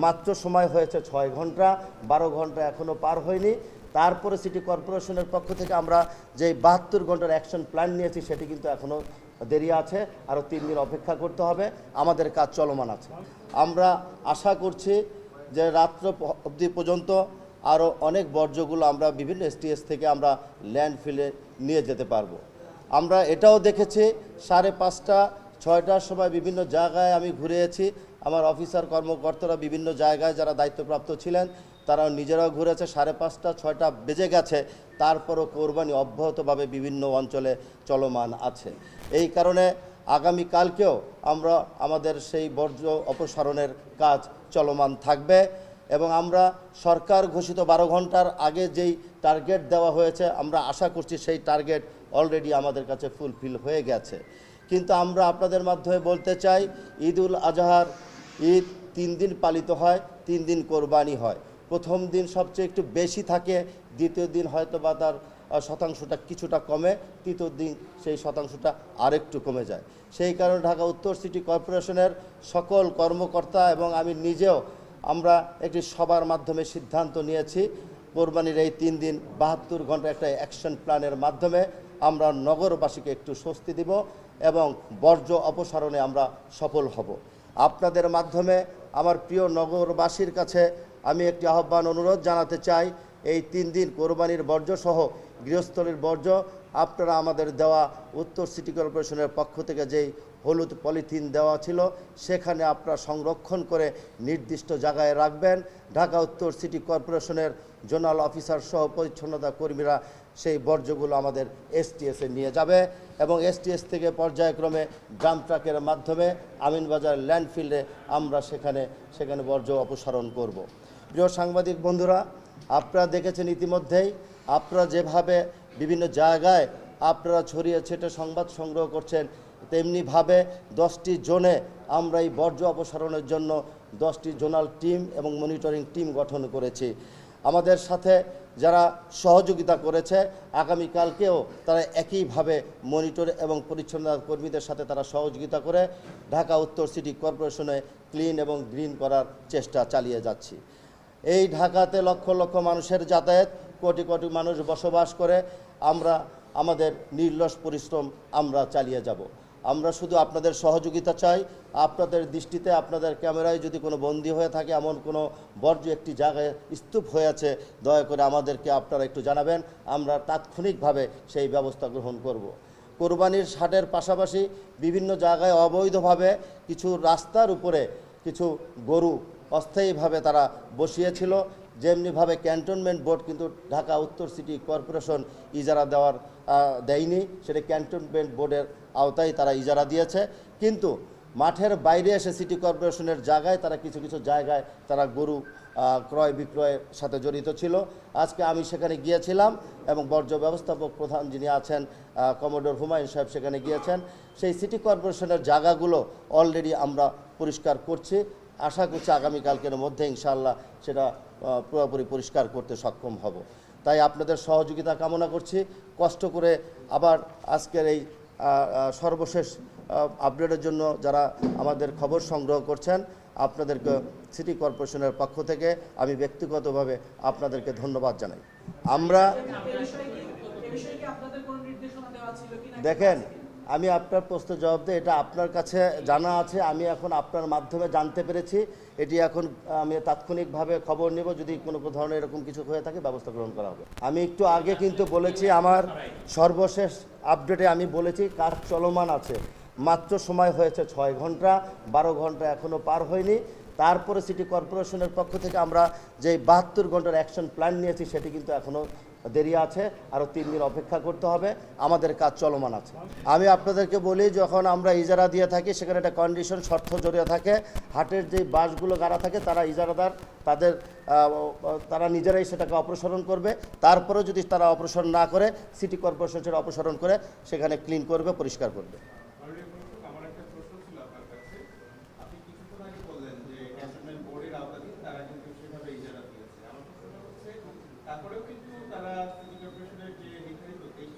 মাত্র সময় হয়েছে 6 ঘন্টা, 12 ঘন্টা এখনও পার হয়নি। তারপরে সিটি কর্পোরেশনের পক্ষ থেকে আমরা যে 72 ঘন্টার অ্যাকশন প্ল্যান নিয়েছি সেটি কিন্তু এখনও দেরি আছে, আরও 3 দিন অপেক্ষা করতে হবে, আমাদের কাজ চলমান আছে। আমরা আশা করছি যে রাত্র অবধি পর্যন্ত আরও অনেক বর্জ্যগুলো আমরা বিভিন্ন এসটিএস থেকে আমরা ল্যান্ডফিলে নিয়ে যেতে পারবো। আমরা এটাও দেখেছি 5:30 6টার সময় বিভিন্ন জায়গায় আমি ঘুরেছি, আমার অফিসার কর্মকর্তারা বিভিন্ন জায়গায় যারা দায়িত্বপ্রাপ্ত ছিলেন তারা নিজেরাও ঘুরেছে, 5:30 6টা বেজে গেছে, তারপরও কোরবানি অব্যাহতভাবে বিভিন্ন অঞ্চলে চলমান আছে। এই কারণে আগামীকালকেও আমরা আমাদের সেই বর্জ্য অপসারণের কাজ চলমান থাকবে এবং আমরা সরকার ঘোষিত 12 ঘন্টার আগে যেই টার্গেট দেওয়া হয়েছে আমরা আশা করছি সেই টার্গেট অলরেডি আমাদের কাছে ফুলফিল হয়ে গেছে। কিন্তু আমরা আপনাদের মাধ্যমে বলতে চাই, ঈদুল আজহার ঈদ 3 দিন পালিত হয়, 3 দিন কোরবানি হয়। প্রথম দিন সবচেয়ে একটু বেশি থাকে, দ্বিতীয় দিন হয়তো বা তার শতাংশটা কিছুটা কমে, তৃতীয় দিন সেই শতাংশটা আরেকটু কমে যায়। সেই কারণে ঢাকা উত্তর সিটি কর্পোরেশনের সকল কর্মকর্তা এবং আমি নিজেও আমরা একটি সবার মাধ্যমে সিদ্ধান্ত নিয়েছি কোরবানির এই 3 দিন 72 ঘন্টা একটা অ্যাকশন প্ল্যানের মাধ্যমে আমরা নগরবাসীকে একটু স্বস্তি দিব এবং বর্জ্য অপসারণে আমরা সফল হব। আপনাদের মাধ্যমে আমার প্রিয় নগরবাসীর কাছে আমি একটি আহ্বান অনুরোধ জানাতে চাই, এই 3 দিন কোরবানির বর্জ্য সহ গৃহস্থলীর বর্জ্য আপনারা আমাদের দেওয়া উত্তর সিটি কর্পোরেশনের পক্ষ থেকে যেই হলুদ পলিথিন দেওয়া ছিল সেখানে আপনারা সংরক্ষণ করে নির্দিষ্ট জায়গায় রাখবেন। ঢাকা উত্তর সিটি কর্পোরেশনের জোনাল অফিসার সহ পরিচ্ছন্নতা কর্মীরা সেই বর্জ্যগুলো আমাদের এসটিএসে নিয়ে যাবে এবং এসটিএস থেকে পর্যায়ক্রমে ড্রাম ট্রাকের মাধ্যমে আমিনবাজার ল্যান্ডফিল্ডে আমরা সেখানে বর্জ্য অপসারণ করব। প্রিয় সাংবাদিক বন্ধুরা, আপনারা দেখেছেন ইতিমধ্যেই আপনারা যেভাবে বিভিন্ন জায়গায় আপনারা ছড়িয়ে ছিটে সংবাদ সংগ্রহ করছেন, তেমনিভাবে 10টি জোনে আমরা এই বর্জ্য অপসারণের জন্য 10টি জোনাল টিম এবং মনিটরিং টিম গঠন করেছি। আমাদের সাথে যারা সহযোগিতা করেছে আগামীকালকেও তারা একইভাবে মনিটর এবং পরিচ্ছন্নতা কর্মীদের সাথে তারা সহযোগিতা করে ঢাকা উত্তর সিটি কর্পোরেশনে ক্লিন এবং গ্রিন করার চেষ্টা চালিয়ে যাচ্ছি। এই ঢাকাতে লক্ষ লক্ষ মানুষের যাতায়াত, কোটি কোটি মানুষ বসবাস করে, আমরা আমাদের নির্লস পরিশ্রম আমরা চালিয়ে যাব। আমরা শুধু আপনাদের সহযোগিতা চাই। আপনাদের দৃষ্টিতে আপনাদের ক্যামেরায় যদি কোনো বন্দী হয়ে থাকে এমন কোনো বর্জ্য একটি জায়গায় স্তূপ হয়ে আছে, দয়া করে আমাদেরকে আপনারা একটু জানাবেন, আমরা তাৎক্ষণিকভাবে সেই ব্যবস্থা গ্রহণ করব। কোরবানির হাটের পাশাপাশি বিভিন্ন জায়গায় অবৈধভাবে কিছু রাস্তার উপরে কিছু গরু অস্থায়ীভাবে তারা বসিয়েছিল, যেমনিভাবে ক্যান্টনমেন্ট বোর্ড কিন্তু ঢাকা উত্তর সিটি কর্পোরেশন ইজারা দেয়নি, সেটা ক্যান্টনমেন্ট বোর্ডের আওতায় তারা ইজারা দিয়েছে। কিন্তু মাঠের বাইরে এসে সিটি কর্পোরেশনের জায়গায় তারা কিছু কিছু জায়গায় তারা গরু ক্রয় বিক্রয়ের সাথে জড়িত ছিল। আজকে আমি সেখানে গিয়েছিলাম এবং বর্জ্য ব্যবস্থাপক প্রধান যিনি আছেন কমোডর হুমায়ুন সাহেব সেখানে গিয়েছেন। সেই সিটি কর্পোরেশনের জায়গাগুলো অলরেডি আমরা পরিষ্কার করছি, আশা করছি আগামীকালকের মধ্যে ইনশাআল্লাহ সেটা পুরোপুরি পরিষ্কার করতে সক্ষম হব। তাই আপনাদের সহযোগিতা কামনা করছি। কষ্ট করে আবার আজকের এই সর্বশেষ আপডেটের জন্য যারা আমাদের খবর সংগ্রহ করছেন আপনাদেরকে সিটি কর্পোরেশনের পক্ষ থেকে আমি ব্যক্তিগতভাবে আপনাদেরকে ধন্যবাদ জানাই। আমরা দেখেন, আমি আপনার প্রশ্নের জবাব দিই, এটা আপনার কাছে জানা আছে, আমি এখন আপনার মাধ্যমে জানতে পেরেছি। এটি এখন আমি তাৎক্ষণিকভাবে খবর নেব, যদি কোনো ধরনের এরকম কিছু হয়ে থাকে ব্যবস্থা গ্রহণ করা হবে। আমি একটু আগে কিন্তু বলেছি, আমার সর্বশেষ আপডেটে আমি বলেছি কাজ চলমান আছে, মাত্র সময় হয়েছে 6 ঘন্টা, 12 ঘন্টা এখনও পার হয়নি। তারপরে সিটি কর্পোরেশনের পক্ষ থেকে আমরা যে 72 ঘন্টার অ্যাকশন প্ল্যান নিয়েছি সেটি কিন্তু এখনও দেরি আছে, আরও 3 দিন অপেক্ষা করতে হবে, আমাদের কাজ চলমান আছে। আমি আপনাদেরকে বলি, যখন আমরা ইজারা দিয়ে থাকি সেখানে একটা কন্ডিশন শর্ত জড়িয়ে থাকে, হাটের যে বাসগুলো গাড়া থাকে তারা ইজারাদার তারা নিজেরাই সেটাকে অপসারণ করবে, তারপরেও যদি তারা অপসারণ না করে সিটি কর্পোরেশন সেটা অপসারণ করে সেখানে ক্লিন করবে, পরিষ্কার করবে। তারপরেও কিন্তু তারা সিটি কর্পোরেশনের যে নির্ধারিত 23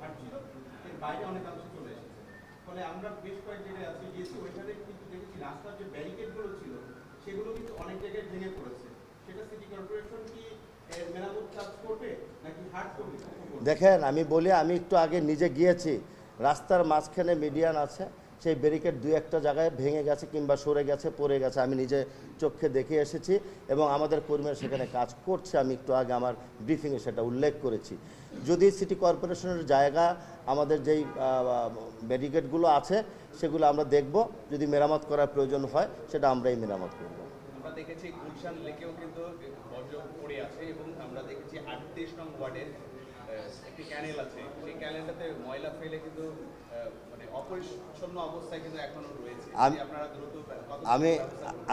হাট ছিল এর বাইরে অনেকাংশ চলে এসেছে। ফলে আমরা বেশ কয়েক জায়গায় আজকে গিয়েছি, ওইখানে কিন্তু দেখেছি রাস্তার যে ব্যারিকেডগুলো ছিল সেগুলো কিন্তু অনেক জায়গায় ভেঙে পড়েছে। সেটা সিটি কর্পোরেশন কি এর মেরামত কাজ করবে নাকি হাট করবে? দেখেন, আমি বলি, আমি একটু আগে নিজে গিয়েছি, রাস্তার মাঝখানে মিডিয়ান আছে, সেই ব্যারিকেড দুই একটা জায়গায় ভেঙে গেছে কিংবা সরে গেছে, পড়ে গেছে, আমি নিজে চোখে দেখে এসেছি এবং আমাদের কর্মীরা সেখানে কাজ করছে। আমি একটু আগে আমার ব্রিফিংয়ে সেটা উল্লেখ করেছি। যদি সিটি কর্পোরেশনের জায়গা আমাদের যেই ব্যারিকেডগুলো আছে সেগুলো আমরা দেখব, যদি মেরামত করার প্রয়োজন হয় সেটা আমরাই মেরামত করব। আমরা দেখেছি গুলশান লেকেও কিন্তু বর্জ্য পড়ে আছে এবং আমরা দেখেছি 38 নং ওয়ার্ডের একটি ক্যানেল আছে, সেই ক্যানেলটাতে ময়লা ফেলে কিন্তু মানে অপরিচ্ছন্ন অবস্থায় কিন্তু এখনো রয়েছে। আপনারা দ্রুত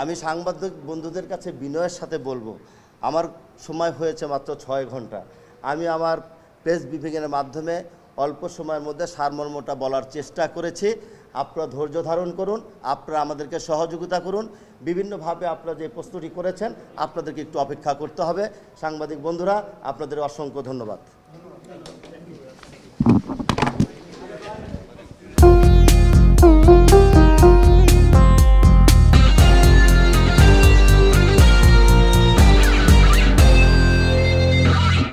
আমি সাংবাদিক বন্ধুদের কাছে বিনয়ের সাথে বলবো, আমার সময় হয়েছে মাত্র 6 ঘন্টা। আমি আমার প্রেস ব্রিফিংয়ের মাধ্যমে অল্প সময়ের মধ্যে সারমর্মটা বলার চেষ্টা করেছি। আপনারা ধৈর্য ধারণ করুন, আপনারা আমাদেরকে সহযোগিতা করুন। বিভিন্নভাবে আপনারা যে প্রস্তুতি করেছেন, আপনাদেরকে একটু অপেক্ষা করতে হবে। সাংবাদিক বন্ধুরা, আপনাদের অসংখ্য ধন্যবাদ।